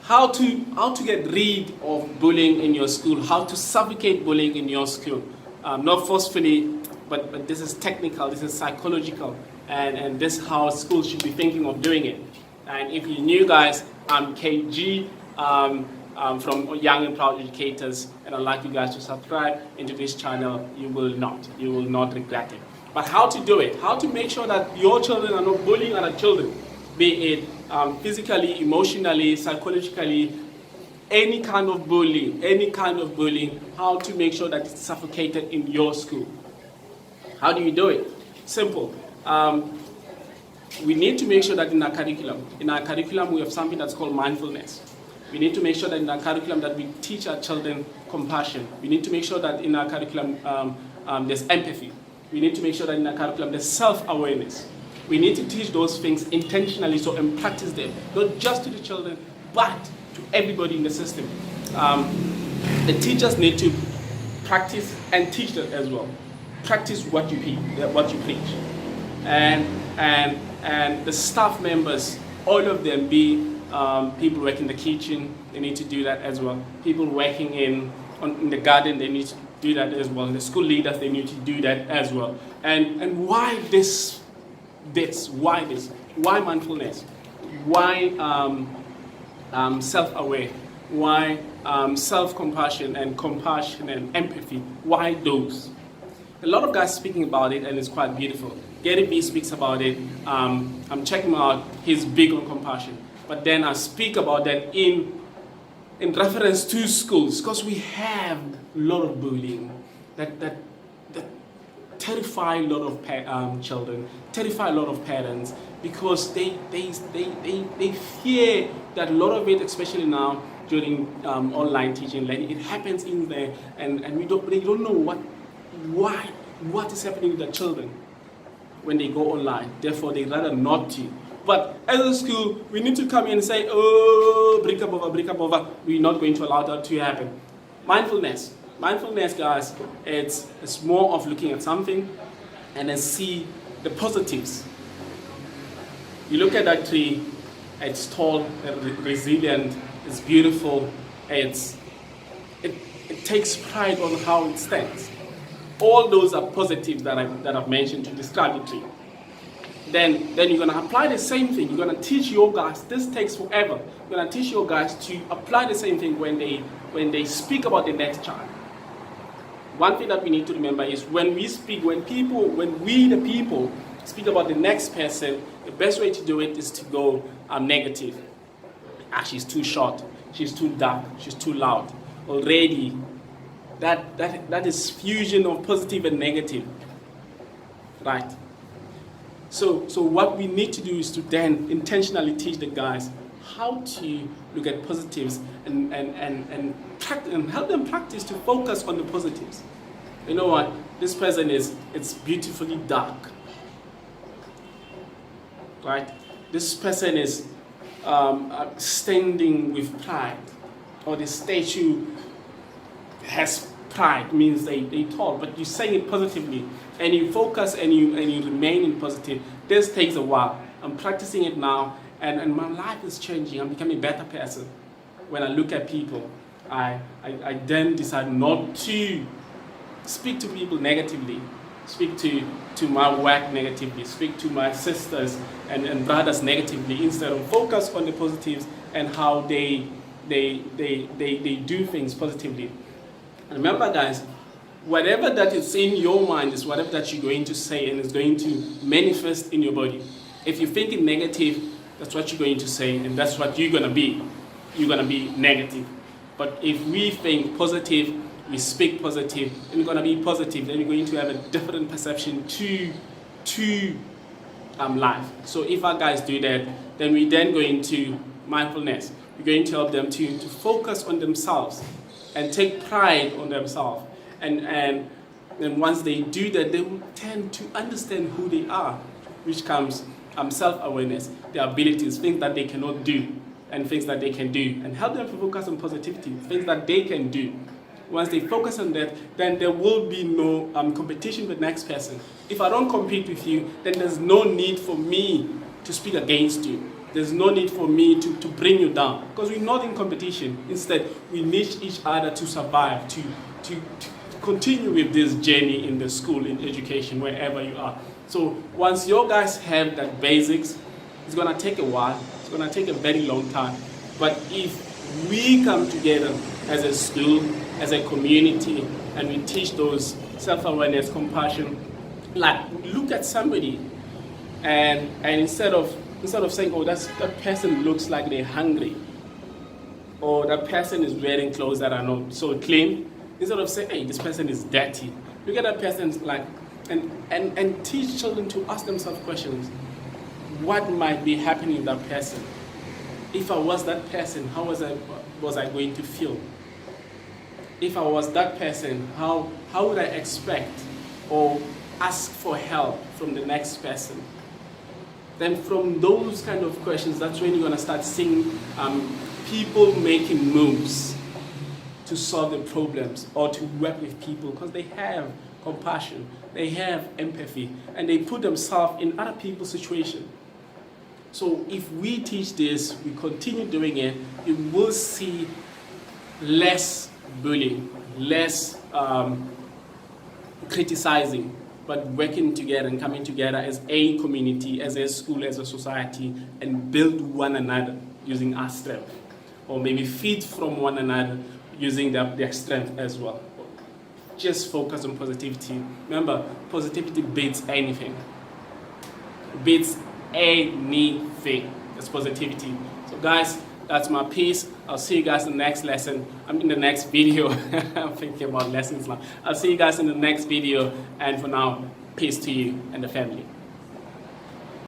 how to get rid of bullying in your school, how to suffocate bullying in your school. Not forcefully, but this is technical, this is psychological, and this is how schools should be thinking of doing it. And if you're new, guys, I'm KG from Young and Proud Educators, and I'd like you guys to subscribe into this channel. You will not regret it. But how to do it, how to make sure that your children are not bullying other children, be it physically, emotionally, psychologically, any kind of bullying, how to make sure that it's suffocated in your school. How do you do it? Simple. We need to make sure that in our curriculum we have something that's called mindfulness. We need to make sure that in our curriculum that we teach our children compassion. We need to make sure that in our curriculum there's empathy. We need to make sure that in our curriculum there's self-awareness. We need to teach those things intentionally and practice them, not just to the children, but to everybody in the system. The teachers need to practice and teach them as well. Practice what you preach. And the staff members, all of them, be people working in the kitchen, they need to do that as well. People working in the garden, they need to do that as well. The school leaders, they need to do that as well. And why this? Why this? Why mindfulness? Why self-aware? Why self-compassion and empathy? Why those? A lot of guys speaking about it, and it's quite beautiful. Gary B speaks about it. I'm checking him out. He's big on compassion. But then I speak about that in reference to schools, because we have a lot of bullying that terrify a lot of children, terrify a lot of parents, because they fear that a lot of it, especially now during online teaching, learning, it happens in there, and they don't know what is happening with the children when they go online. Therefore, they rather not to. But as a school, we need to come in and say, oh, break up over. We're not going to allow that to happen. Mindfulness, guys, it's more of looking at something and then see the positives. You look at that tree, it's tall, resilient, it's beautiful, it takes pride on how it stands. All those are positives that I've mentioned to describe the tree. Then you're going to apply the same thing. You're going to teach your guys. This takes forever. You're going to teach your guys to apply the same thing when they speak about the next child. One thing that we need to remember is when we the people speak about the next person, the best way to do it is to go negative. She's too short. She's too dark. She's too loud. Already, that is fusion of positive and negative, right? So what we need to do is to then intentionally teach the guys how to look at positives and help them practice to focus on the positives. You know what? This person it's beautifully dark, right? This person is standing with pride, or the statue has pride, means they tall, but you're saying it positively, and you focus and you remain in positive. This takes a while. I'm practicing it now, and my life is changing. I'm becoming a better person. When I look at people, I then decide not to speak to people negatively, speak to my work negatively, speak to my sisters and brothers negatively, instead of focus on the positives and how they do things positively. Remember, guys, whatever that is in your mind is whatever that you're going to say and is going to manifest in your body. If you're thinking negative, that's what you're going to say, and that's what you're going to be. You're going to be negative. But if we think positive, we speak positive, and we're going to be positive, then we're going to have a different perception to life. So if our guys do that, then we're then going to mindfulness. We're going to help them to focus on themselves and take pride on themselves. And once they do that, they will tend to understand who they are, which comes self-awareness, their abilities, things that they cannot do, and things that they can do, and help them to focus on positivity, things that they can do. Once they focus on that, then there will be no competition with the next person. If I don't compete with you, then there's no need for me to speak against you. There's no need for me to bring you down, because we're not in competition. Instead, we need each other to survive, to continue with this journey in the school, in education, wherever you are. So once you guys have that basics, it's gonna take a while. It's gonna take a very long time. But if we come together as a school, as a community, and we teach those self-awareness, compassion, like look at somebody, and instead of saying, oh, that person looks like they're hungry, or that person is wearing clothes that are not so clean, instead of saying, hey, this person is dirty, look at that person like, and teach children to ask themselves questions. What might be happening in that person? If I was that person, how was I going to feel? If I was that person, how would I expect or ask for help from the next person? Then from those kind of questions, that's when you're going to start seeing people making moves to solve the problems or to work with people, because they have compassion, they have empathy, and they put themselves in other people's situation. So if we teach this, we continue doing it, you will see less bullying, less criticizing, but working together and coming together as a community, as a school, as a society, and build one another using our strength, or maybe feed from one another using their strength as well. Just focus on positivity. Remember, positivity beats anything. Beats anything. It's positivity. So guys, that's my piece. I'll see you guys in the next lesson. I'm in the next video. I'm thinking about lessons now. I'll see you guys in the next video. And for now, peace to you and the family.